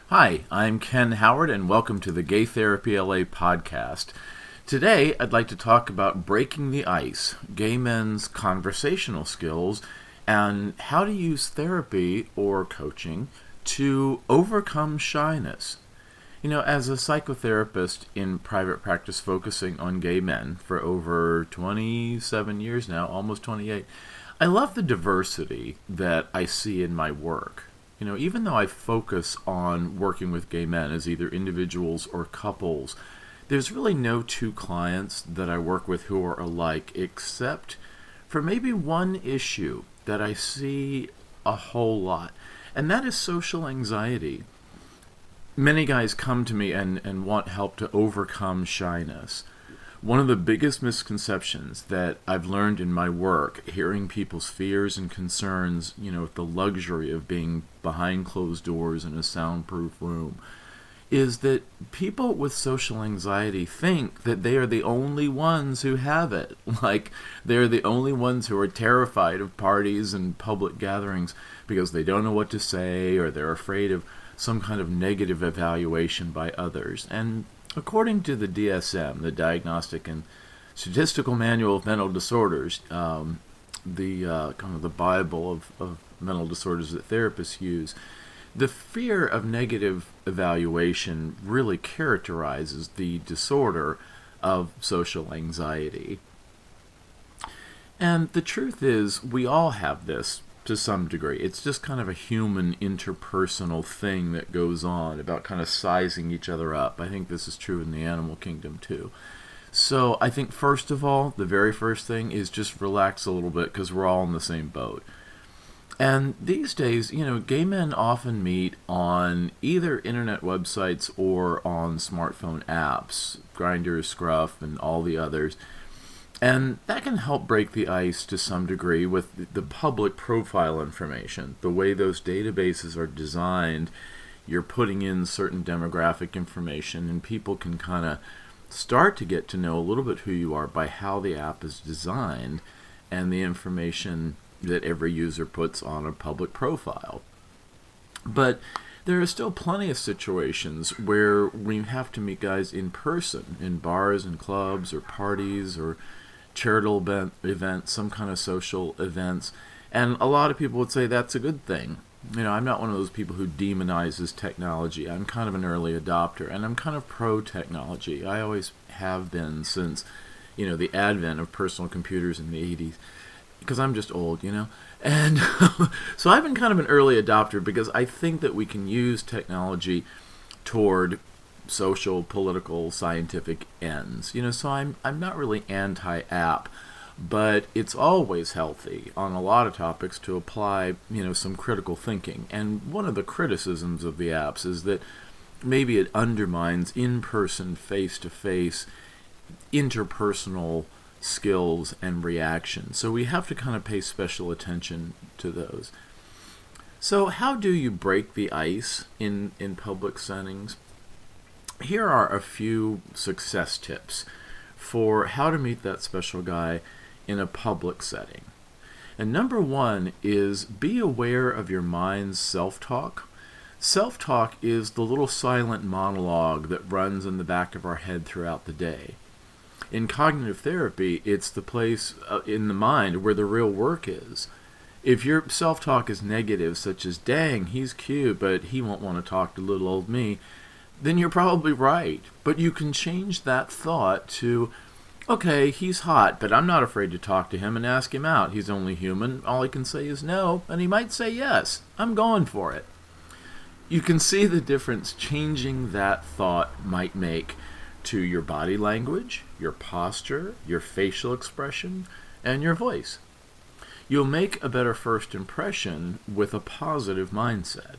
Hi, I'm Ken Howard, and welcome to the Gay Therapy LA podcast. Today, I'd like to talk about breaking the ice, gay men's conversational skills, and how to use therapy or coaching to overcome shyness. You know, as a psychotherapist in private practice focusing on gay men for over 27 years now, almost 28, I love the diversity that I see in my work. You know, even though I focus on working with gay men as either individuals or couples, there's really no two clients that I work with who are alike, except for maybe one issue that I see a whole lot, and that is social anxiety. Many guys come to me and want help to overcome shyness. One of the biggest misconceptions that I've learned in my work, hearing people's fears and concerns, with the luxury of being behind closed doors in a soundproof room, is that people with social anxiety think that they are the only ones who have it. Like, they're the only ones who are terrified of parties and public gatherings because they don't know what to say, or they're afraid of some kind of negative evaluation by others. And according to the DSM, the Diagnostic and Statistical Manual of Mental Disorders, the kind of the Bible of mental disorders that therapists use, the fear of negative evaluation really characterizes the disorder of social anxiety. And the truth is, we all have this to some degree. It's just kind of a human interpersonal thing that goes on about kind of sizing each other up. I think this is true in the animal kingdom too. So I think first of all, the very first thing is just relax a little bit, because we're all in the same boat. And these days, gay men often meet on either internet websites or on smartphone apps, Grindr, Scruff, and all the others. And that can help break the ice to some degree with the public profile information. The way those databases are designed, you're putting in certain demographic information, and people can kind of start to get to know a little bit who you are by how the app is designed and the information that every user puts on a public profile. But there are still plenty of situations where we have to meet guys in person, in bars and clubs or parties or charitable events, some kind of social events. And a lot of people would say that's a good thing. I'm not one of those people who demonizes technology. I'm kind of an early adopter, and I'm kind of pro-technology. I always have been since, the advent of personal computers in the 80s. Because I'm just old, And so I've been kind of an early adopter because I think that we can use technology toward social, political, scientific ends. So I'm not really anti-app, but it's always healthy on a lot of topics to apply, some critical thinking. And one of the criticisms of the apps is that maybe it undermines in-person, face-to-face, interpersonal skills and reactions. So we have to kind of pay special attention to those. So how do you break the ice in public settings? Here are a few success tips for how to meet that special guy in a public setting. And number one is be aware of your mind's self-talk. Self-talk is the little silent monologue that runs in the back of our head throughout the day. In cognitive therapy, it's the place in the mind where the real work is. If your self-talk is negative, such as, dang, he's cute, but he won't want to talk to little old me, then you're probably right. But you can change that thought to, okay, he's hot, but I'm not afraid to talk to him and ask him out. He's only human. All I can say is no, and he might say yes. I'm going for it. You can see the difference changing that thought might make to your body language, your posture, your facial expression, and your voice. You'll make a better first impression with a positive mindset.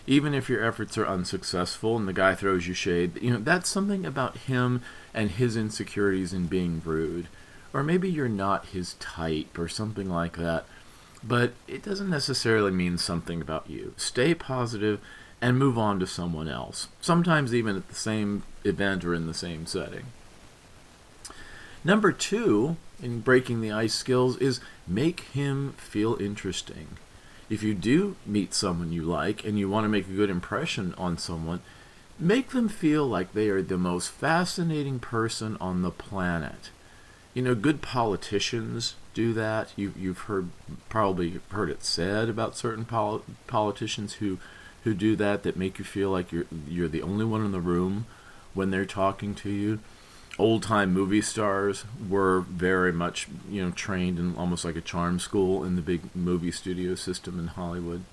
Even if your efforts are unsuccessful and the guy throws you shade, that's something about him and his insecurities in being rude. Or maybe you're not his type or something like that. But it doesn't necessarily mean something about you. Stay positive and move on to someone else. Sometimes even at the same event or in the same setting. Number two in breaking the ice skills is make him feel interesting. if you do meet someone you like and you want to make a good impression on someone, make them feel like they are the most fascinating person on the planet. You know, good politicians do that. You've probably heard it said about certain politicians who do that make you feel like you're the only one in the room when they're talking to you. Old-time movie stars were very much, trained in almost like a charm school in the big movie studio system in Hollywood.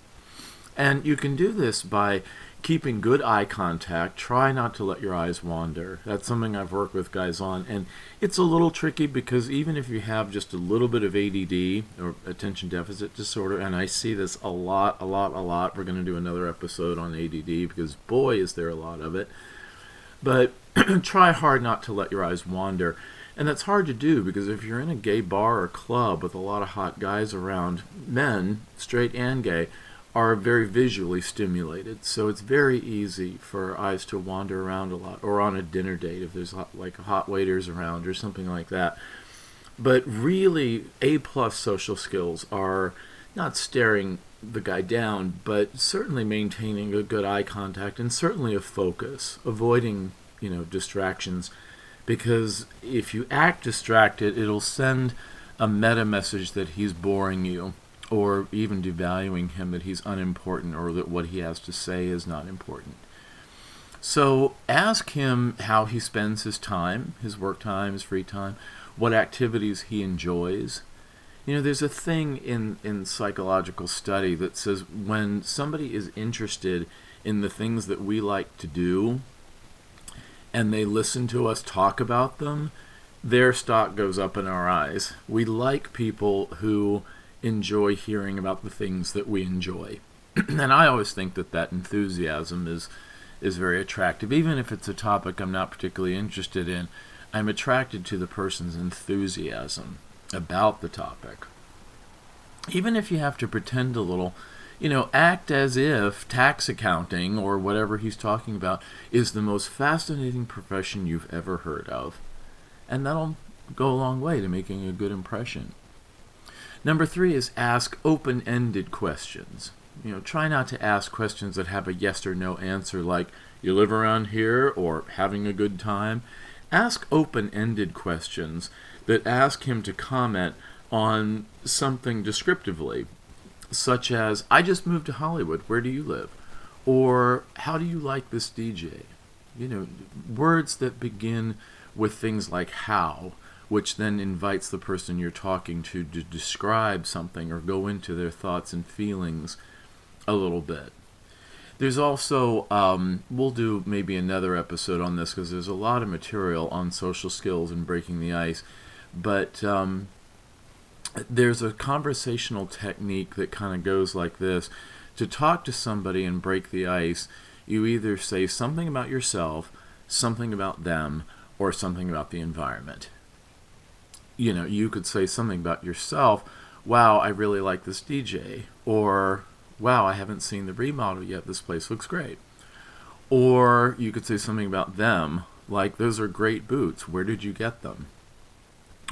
And you can do this by keeping good eye contact. Try not to let your eyes wander. That's something I've worked with guys on. And it's a little tricky because even if you have just a little bit of ADD or attention deficit disorder, and I see this a lot. We're going to do another episode on ADD because boy, is there a lot of it. But try hard not to let your eyes wander. And that's hard to do because if you're in a gay bar or club with a lot of hot guys around, men, straight and gay, are very visually stimulated. So it's very easy for eyes to wander around a lot, or on a dinner date if there's like hot waiters around or something like that. But really, A+ social skills are not staring the guy down, but certainly maintaining a good eye contact and certainly a focus, avoiding, distractions, because if you act distracted, it'll send a meta message that he's boring you, or even devaluing him, that he's unimportant, or that what he has to say is not important. So ask him how he spends his time, his work time, his free time, what activities he enjoys. There's a thing in psychological study that says when somebody is interested in the things that we like to do, and they listen to us talk about them, their stock goes up in our eyes. We like people who enjoy hearing about the things that we enjoy. And I always think that enthusiasm is very attractive. Even if it's a topic I'm not particularly interested in, I'm attracted to the person's enthusiasm about the topic. Even if you have to pretend a little, act as if tax accounting or whatever he's talking about is the most fascinating profession you've ever heard of. And that'll go a long way to making a good impression. Number 3 is ask open-ended questions. Try not to ask questions that have a yes or no answer, like, you live around here, or having a good time. Ask open-ended questions that ask him to comment on something descriptively, such as, I just moved to Hollywood, where do you live? Or, how do you like this DJ? Words that begin with things like how, which then invites the person you're talking to describe something or go into their thoughts and feelings a little bit. There's also, we'll do maybe another episode on this because there's a lot of material on social skills and breaking the ice, but there's a conversational technique that kind of goes like this. To talk to somebody and break the ice, you either say something about yourself, something about them, or something about the environment. You could say something about yourself, wow, I really like this DJ, or wow, I haven't seen the remodel yet, this place looks great. Or you could say something about them, like, those are great boots, where did you get them?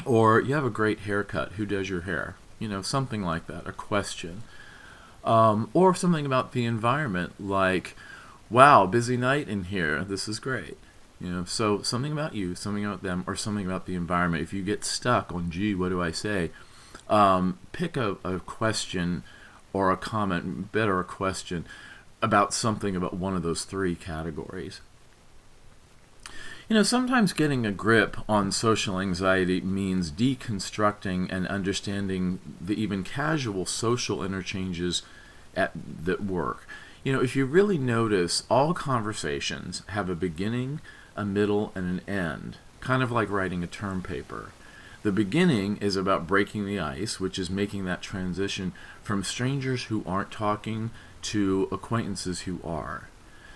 Or, you have a great haircut, who does your hair? Something like that, a question. Or something about the environment, like, wow, busy night in here, this is great. So something about you, something about them, or something about the environment. If you get stuck on, gee, what do I say? Pick a question or a comment, better a question, about something about one of those 3 categories. Sometimes getting a grip on social anxiety means deconstructing and understanding the even casual social interchanges that work. If you really notice, all conversations have a beginning, a middle, and an end, kind of like writing a term paper. The beginning is about breaking the ice, which is making that transition from strangers who aren't talking to acquaintances who are.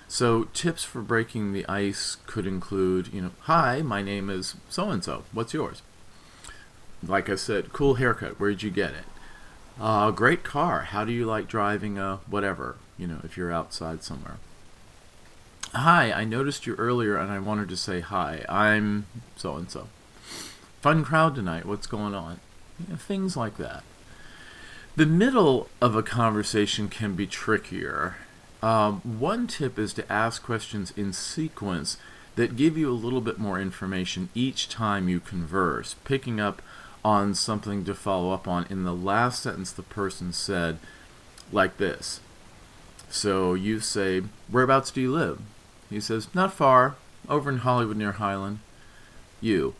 So tips for breaking the ice could include, hi, my name is so-and-so, what's yours? Like I said, cool haircut, where'd you get it? Great car, how do you like driving whatever, if you're outside somewhere. Hi, I noticed you earlier and I wanted to say hi, I'm so-and-so. Fun crowd tonight, what's going on? Things like that. The middle of a conversation can be trickier. One tip is to ask questions in sequence that give you a little bit more information each time you converse, picking up on something to follow up on. In the last sentence, the person said, like this. So you say, "Whereabouts do you live?" He says, "Not far, over in Hollywood near Highland." You,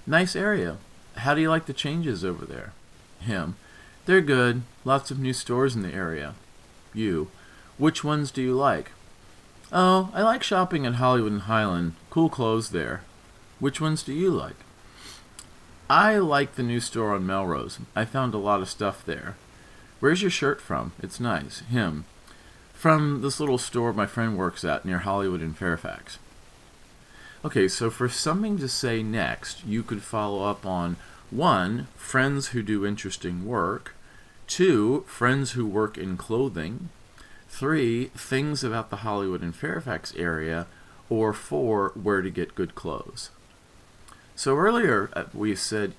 "Nice area. How do you like the changes over there?" Him, "They're good. Lots of new stores in the area." You, "Which ones do you like?" "Oh, I like shopping in Hollywood and Highland. Cool clothes there." "Which ones do you like?" "I like the new store on Melrose. I found a lot of stuff there." "Where's your shirt from? It's nice." Him, "From this little store my friend works at near Hollywood and Fairfax." Okay, so for something to say next, you could follow up on 1, friends who do interesting work, 2, friends who work in clothing, 3, things about the Hollywood and Fairfax area, or 4, where to get good clothes. So earlier we said,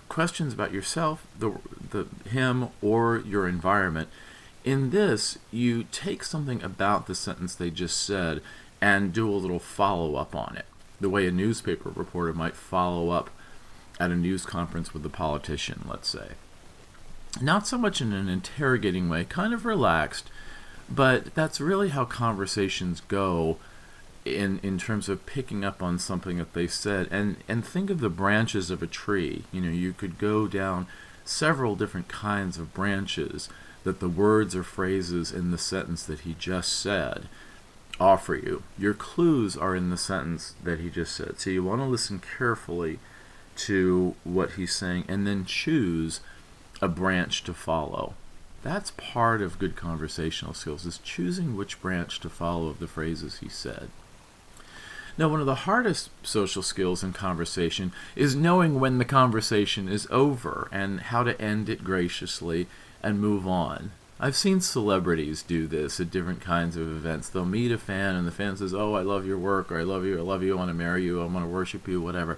questions about yourself, the him, or your environment. In this, you take something about the sentence they just said and do a little follow-up on it, the way a newspaper reporter might follow up at a news conference with a politician, let's say. Not so much in an interrogating way, kind of relaxed, but that's really how conversations go in terms of picking up on something that they said. And think of the branches of a tree. You could go down several different kinds of branches that the words or phrases in the sentence that he just said offer you. Your clues are in the sentence that he just said. So you want to listen carefully to what he's saying and then choose a branch to follow. That's part of good conversational skills, is choosing which branch to follow of the phrases he said. Now, one of the hardest social skills in conversation is knowing when the conversation is over and how to end it graciously and move on. I've seen celebrities do this at different kinds of events. They'll meet a fan and the fan says, "Oh, I love your work," or "I love you, I want to marry you, I want to worship you," whatever.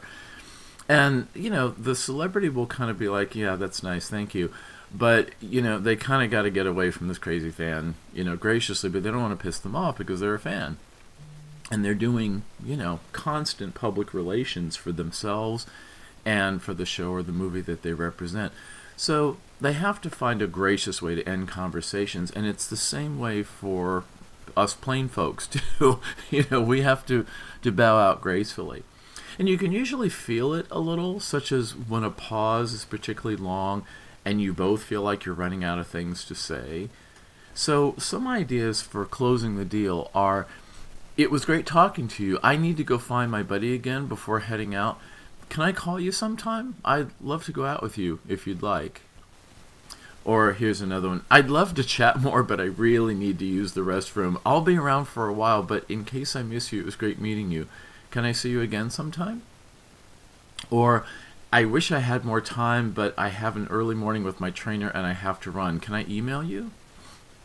And, the celebrity will kind of be like, "Yeah, that's nice, thank you." But, they kind of got to get away from this crazy fan, graciously, but they don't want to piss them off because they're a fan. And they're doing, constant public relations for themselves and for the show or the movie that they represent. So they have to find a gracious way to end conversations, and it's the same way for us plain folks too. We have to bow out gracefully. And you can usually feel it a little, such as when a pause is particularly long and you both feel like you're running out of things to say. So some ideas for closing the deal are, "It was great talking to you. I need to go find my buddy again before heading out. Can I call you sometime? I'd love to go out with you if you'd like." Or here's another one. "I'd love to chat more, but I really need to use the restroom. I'll be around for a while, but in case I miss you, it was great meeting you. Can I see you again sometime?" Or, "I wish I had more time, but I have an early morning with my trainer and I have to run. Can I email you?"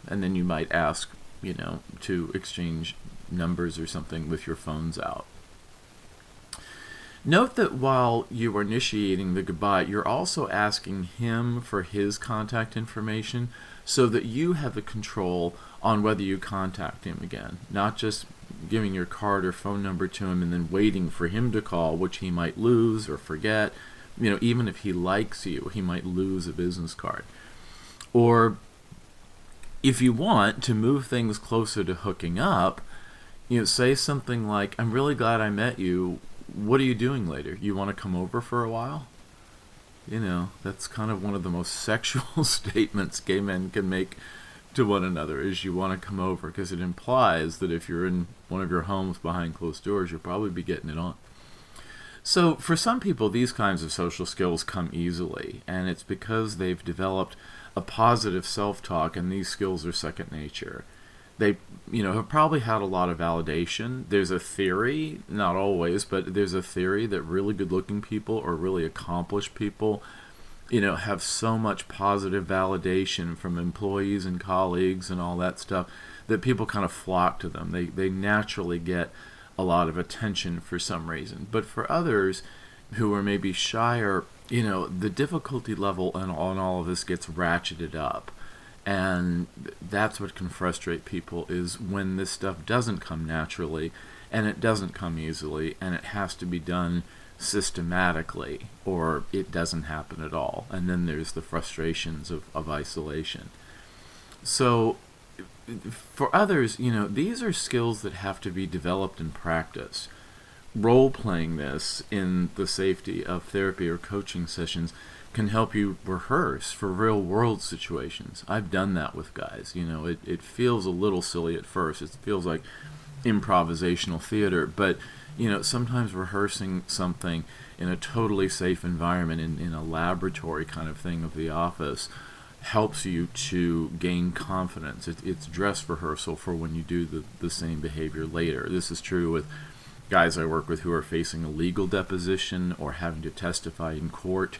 And then you might ask, to exchange numbers or something with your phones out. Note that while you are initiating the goodbye, you're also asking him for his contact information so that you have the control on whether you contact him again. Not just giving your card or phone number to him and then waiting for him to call, which he might lose or forget. Even if he likes you, he might lose a business card. Or if you want to move things closer to hooking up, say something like, "I'm really glad I met you. What are you doing later? You want to come over for a while?" That's kind of one of the most sexual statements gay men can make to one another, is "you want to come over," because it implies that if you're in one of your homes behind closed doors, you'll probably be getting it on. So for some people, these kinds of social skills come easily, and it's because they've developed a positive self-talk, and these skills are second nature. They, have probably had a lot of validation. There's a theory, not always, but there's a theory that really good-looking people or really accomplished people, have so much positive validation from employees and colleagues and all that stuff that people kind of flock to them. They naturally get a lot of attention for some reason. But for others, who are maybe shyer, the difficulty level on all of this gets ratcheted up. And that's what can frustrate people, is when this stuff doesn't come naturally, and it doesn't come easily, and it has to be done systematically, or it doesn't happen at all. And then there's the frustrations of isolation. So for others, these are skills that have to be developed and practiced. Role-playing this in the safety of therapy or coaching sessions can help you rehearse for real-world situations. I've done that with guys. It feels a little silly at first. It feels like improvisational theater, but sometimes rehearsing something in a totally safe environment, in a laboratory kind of thing of the office, helps you to gain confidence. It's dress rehearsal for when you do the same behavior later. This is true with guys I work with who are facing a legal deposition, or having to testify in court,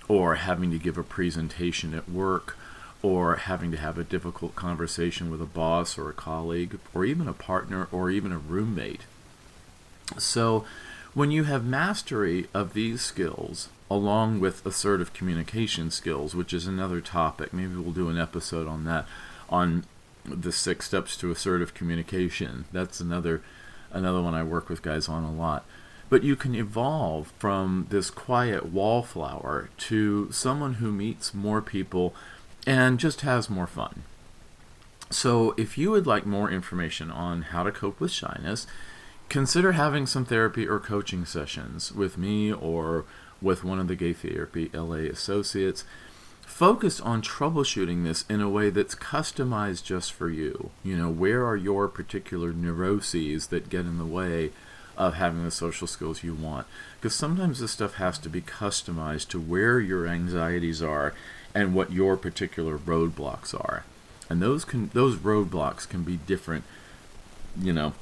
or having to give a presentation at work, or having to have a difficult conversation with a boss or a colleague, or even a partner, or even a roommate. So when you have mastery of these skills, along with assertive communication skills, which is another topic, maybe we'll do an episode on that, on the 6 steps to assertive communication. That's another one I work with guys on a lot. But you can evolve from this quiet wallflower to someone who meets more people and just has more fun. So if you would like more information on how to cope with shyness, consider having some therapy or coaching sessions with me or with one of the Gay Therapy LA associates, focused on troubleshooting this in a way that's customized just for you. Where are your particular neuroses that get in the way of having the social skills you want? Because sometimes this stuff has to be customized to where your anxieties are and what your particular roadblocks are. And those roadblocks can be different,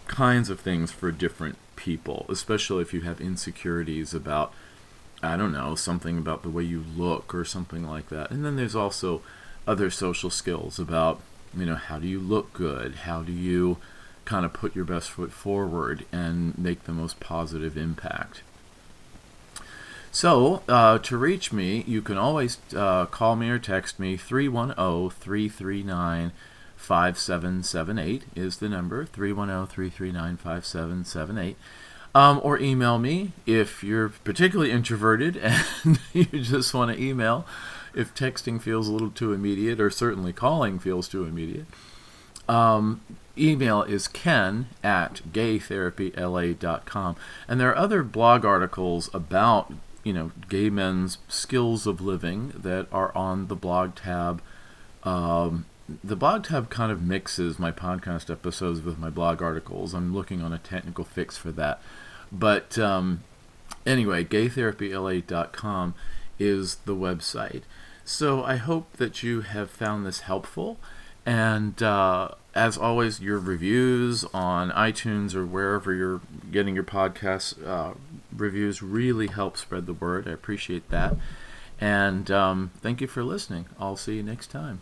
kinds of things for different people, especially if you have insecurities about, something about the way you look or something like that. And then there's also other social skills about, how do you look good? How do you kind of put your best foot forward and make the most positive impact? So, to reach me, you can always call me or text me. 310-339-5778 is the number, 310-339-5778. Or email me if you're particularly introverted and you just want to email, if texting feels a little too immediate, or certainly calling feels too immediate. Email is ken@gaytherapyla.com. And there are other blog articles about, gay men's skills of living that are on the blog tab. The blog tab kind of mixes my podcast episodes with my blog articles. I'm looking on a technical fix for that. But anyway, gaytherapyla.com is the website. So I hope that you have found this helpful. And as always, your reviews on iTunes or wherever you're getting your podcast reviews really help spread the word. I appreciate that. And thank you for listening. I'll see you next time.